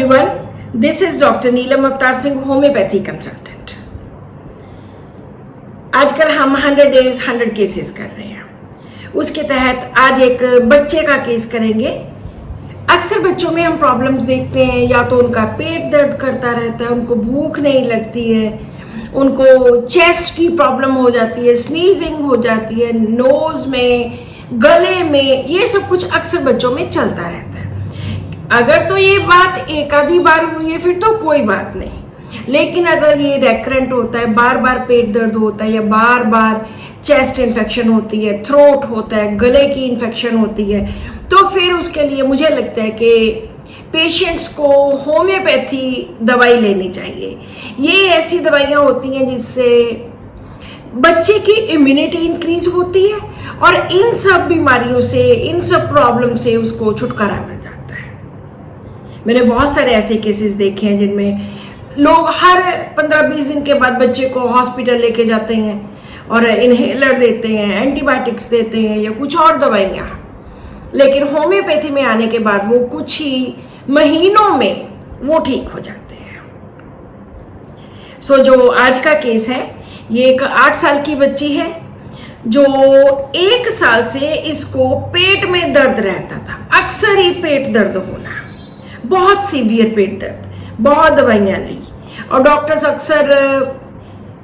everyone. This is Dr. Neelam Avtar Singh, homeopathy consultant. आजकल हम 100 days 100 cases कर रहे हैं। उसके तहत आज एक बच्चे का केस करेंगे। अक्सर बच्चों में हम प्रॉब्लम्स देखते हैं, या तो उनका पेट दर्द करता रहता है, उनको भूख नहीं लगती है, उनको चेस्ट की प्रॉब्लम हो जाती है, स्नीजिंग हो जाती है, नोज में, गले में, ये सब कुछ अक्सर बच्चों में चलता रहता है। अगर तो ये बात एक आधी बार हुई है फिर तो कोई बात नहीं, लेकिन अगर ये रेकरेंट होता है, बार बार पेट दर्द होता है, या बार बार चेस्ट इन्फेक्शन होती है, थ्रोट होता है, गले की इन्फेक्शन होती है, तो फिर उसके लिए मुझे लगता है कि पेशेंट्स को होम्योपैथी दवाई लेनी चाहिए। ये ऐसी दवाइयाँ होती हैं जिससे बच्चे की इम्यूनिटी इंक्रीज होती है और इन सब बीमारियों से, इन सब प्रॉब्लम से उसको छुटकारा मिल जाता है। मैंने बहुत सारे ऐसे केसेस देखे हैं जिनमें लोग हर 15-20 दिन के बाद बच्चे को हॉस्पिटल लेके जाते हैं और इनहेलर देते हैं, एंटीबायोटिक्स देते हैं या कुछ और दवाइयाँ, लेकिन होम्योपैथी में आने के बाद वो कुछ ही महीनों में वो ठीक हो जाते हैं। जो आज का केस है, ये एक 8 साल की बच्ची है जो 1 साल से इसको पेट में दर्द रहता था, अक्सर ही पेट दर्द होना, बहुत सीवियर पेट दर्द, बहुत दवाइयाँ ली और डॉक्टर्स अक्सर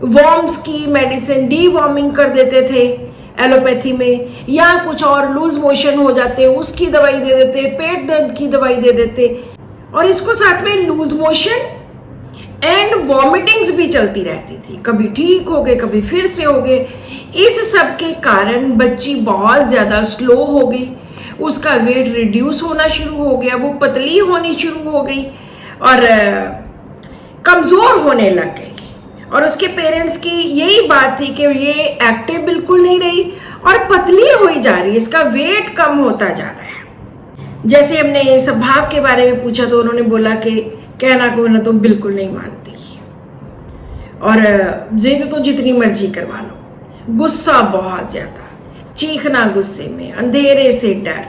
वॉर्म्स की मेडिसिन, डी वॉर्मिंग कर देते थे एलोपैथी में, या कुछ और लूज मोशन हो जाते उसकी दवाई दे देते, पेट दर्द की दवाई दे देते, और इसको साथ में लूज मोशन एंड वॉमिटिंग्स भी चलती रहती थी। कभी ठीक हो गए, कभी फिर से हो गए। इस सब के कारण बच्ची बहुत ज़्यादा स्लो हो गई, उसका वेट रिड्यूस होना शुरू हो गया, वो पतली होनी शुरू हो गई और कमज़ोर होने लग गई। और उसके पेरेंट्स की यही बात थी कि ये एक्टिव बिल्कुल नहीं रही और पतली हुई जा रही है, इसका वेट कम होता जा रहा है। जैसे हमने स्वभाव के बारे में पूछा तो उन्होंने बोला कि कहना को ना तो बिल्कुल नहीं मानती और जिद तो जितनी मर्जी करवा लो, गुस्सा बहुत ज़्यादा, चीखना गुस्से में, अंधेरे से डर,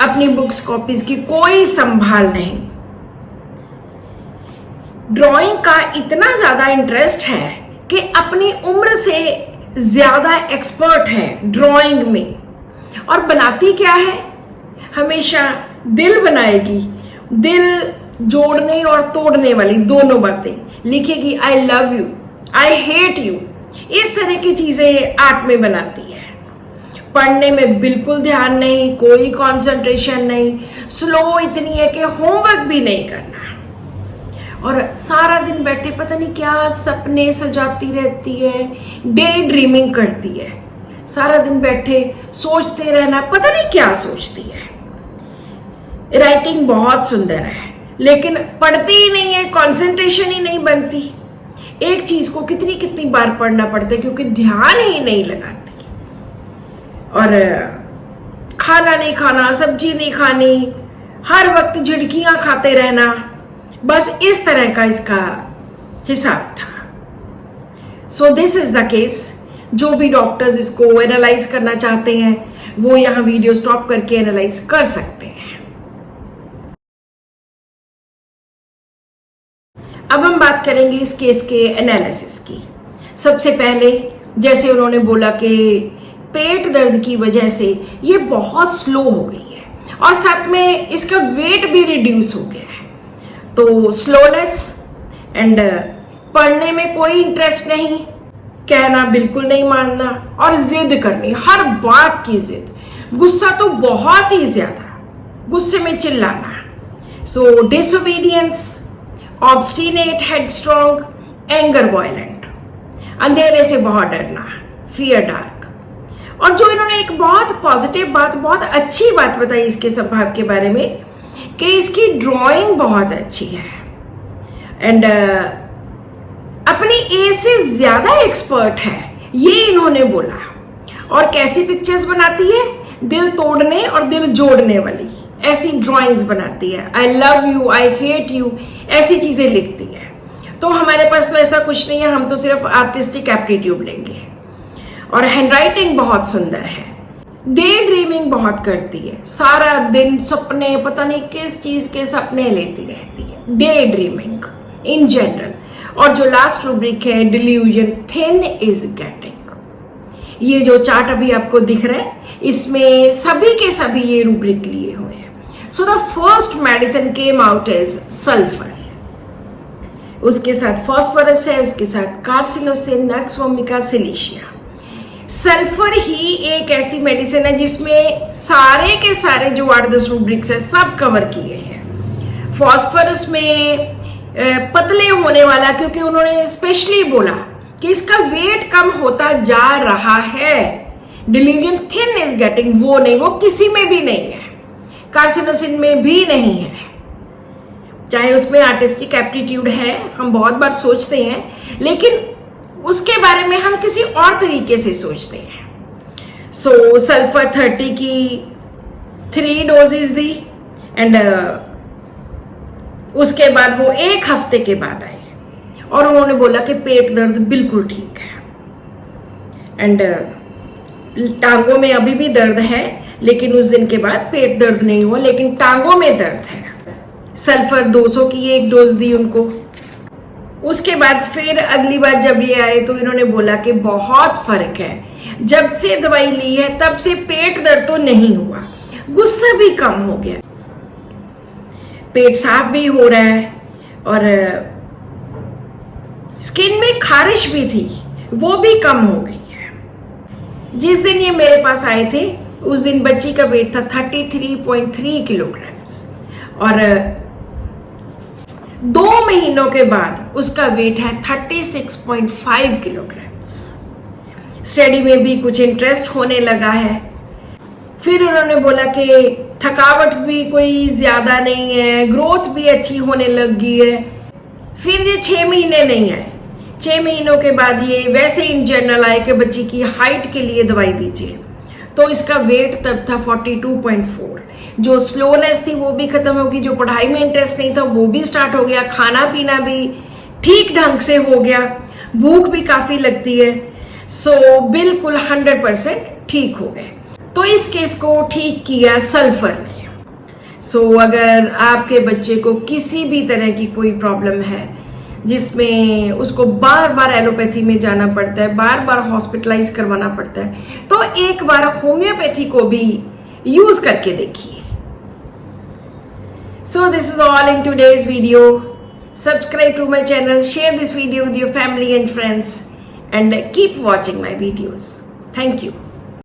अपनी बुक्स कॉपीज की कोई संभाल नहीं। ड्राइंग का इतना ज़्यादा इंटरेस्ट है कि अपनी उम्र से ज़्यादा एक्सपर्ट है ड्राइंग में। और बनाती क्या है? हमेशा दिल बनाएगी, दिल जोड़ने और तोड़ने वाली दोनों बातें लिखेगी। I love you, I hate you, इस तरह की चीज़ें आर्ट में बनाती है। पढ़ने में बिल्कुल ध्यान नहीं, कोई कंसंट्रेशन नहीं, स्लो इतनी है कि होमवर्क भी नहीं करना, और सारा दिन बैठे पता नहीं क्या सपने सजाती रहती है, डे ड्रीमिंग करती है, सारा दिन बैठे सोचते रहना, पता नहीं क्या सोचती है। राइटिंग बहुत सुंदर है लेकिन पढ़ती ही नहीं है, कंसंट्रेशन ही नहीं बनती। एक चीज को कितनी कितनी बार पढ़ना पड़ता है क्योंकि ध्यान ही नहीं लगाती। और खाना नहीं खाना, सब्जी नहीं खानी, हर वक्त झिड़कियां खाते रहना, बस इस तरह का इसका हिसाब था। This is the case. जो भी डॉक्टर्स इसको एनालाइज करना चाहते हैं वो यहाँ वीडियो स्टॉप करके एनालाइज कर सकते हैं। अब हम बात करेंगे इस केस के एनालिसिस की। सबसे पहले जैसे उन्होंने बोला कि पेट दर्द की वजह से ये बहुत स्लो हो गई है और साथ में इसका वेट भी रिड्यूस हो गया है, तो स्लोनेस एंड पढ़ने में कोई इंटरेस्ट नहीं, कहना बिल्कुल नहीं मानना और जिद करनी, हर बात की जिद, गुस्सा तो बहुत ही ज्यादा, गुस्से में चिल्लाना, disobedience, obstinate, headstrong, anger violent, अंधेरे से बहुत डरना, फियर डार्क। और जो इन्होंने एक बहुत पॉजिटिव बात, बहुत अच्छी बात बताई इसके स्वभाव के बारे में कि इसकी ड्राइंग बहुत अच्छी है एंड अपनी एज से ज्यादा एक्सपर्ट है, ये इन्होंने बोला। और कैसी पिक्चर्स बनाती है? दिल तोड़ने और दिल जोड़ने वाली ऐसी ड्राइंग्स बनाती है। आई love you, I hate you, ऐसी चीजें लिखती है। तो हमारे पास तो ऐसा कुछ नहीं है, हम तो सिर्फ आर्टिस्टिक एप्टीट्यूड लेंगे। और हैंडराइटिंग बहुत सुंदर है, डे ड्रीमिंग बहुत करती है, सारा दिन सपने, पता नहीं किस चीज के सपने लेती रहती है, डे ड्रीमिंग इन जनरल। और जो लास्ट रूब्रिक है डिल्यूजन, थिन इज गेटिंग। ये जो चार्ट अभी आपको दिख रहा है, इसमें सभी के सभी ये रूब्रिक लिए हुए हैं। So the first medicine came out as sulphur, उसके साथ फॉस्फोरस है, उसके साथ carcinosin, nux vomica, silicea. Sulphur ही एक ऐसी मेडिसिन है जिसमें सारे के सारे जो 8-10 रूब्रिक्स है सब कवर किए हैं। फॉस्फोरस में पतले होने वाला, क्योंकि उन्होंने स्पेशली बोला कि इसका वेट कम होता जा रहा है। डिल्यूजन थिन इज गेटिंग, वो नहीं, वो किसी में भी नहीं है, कार्सिनोसिन में भी नहीं है, चाहे उसमें आर्टिस्टिक एप्टीट्यूड है, हम बहुत बार सोचते हैं, लेकिन उसके बारे में हम किसी और तरीके से सोचते हैं। सो सल्फर 30 की 3 डोजेज दी एंड उसके बाद वो 1 हफ्ते के बाद आई और उन्होंने बोला कि पेट दर्द बिल्कुल ठीक है एंड टांगों में अभी भी दर्द है, लेकिन उस दिन के बाद पेट दर्द नहीं हुआ, लेकिन टांगों में दर्द है। सल्फर 200 की 1 डोज दी उनको। उसके बाद फिर अगली बार जब ये आए तो इन्होंने बोला कि बहुत फर्क है, जब से दवाई ली है तब से पेट दर्द तो नहीं हुआ, गुस्सा भी कम हो गया, पेट साफ भी हो रहा है और स्किन में खारिश भी थी, वो भी कम हो गई है। जिस दिन ये मेरे पास आए थे उस दिन बच्ची का वेट था 33.3 किलोग्राम्स और 2 महीनों के बाद उसका वेट है 36.5 किलोग्राम्स। स्टडी में भी कुछ इंटरेस्ट होने लगा है। फिर उन्होंने बोला कि थकावट भी कोई ज्यादा नहीं है, ग्रोथ भी अच्छी होने लगी है। फिर ये 6 महीने नहीं आए, 6 महीनों के बाद ये वैसे इन जनरल आए कि बच्ची की हाइट के लिए दवाई दीजिए, तो इसका वेट तब था 42.4। जो स्लोनेस थी वो भी खत्म होगी, जो पढ़ाई में इंटरेस्ट नहीं था वो भी स्टार्ट हो गया, खाना पीना भी ठीक ढंग से हो गया, भूख भी काफी लगती है। सो बिल्कुल 100% ठीक हो गए। तो इस केस को ठीक किया सल्फर ने। सो अगर आपके बच्चे को किसी भी तरह की कोई प्रॉब्लम है जिसमें उसको बार बार एलोपैथी में जाना पड़ता है, बार बार हॉस्पिटलाइज करवाना पड़ता है, तो एक बार होम्योपैथी को भी यूज करके देखिए। So this is all in today's video. Subscribe to my channel, share this video with your family and friends, and keep watching my videos. Thank you.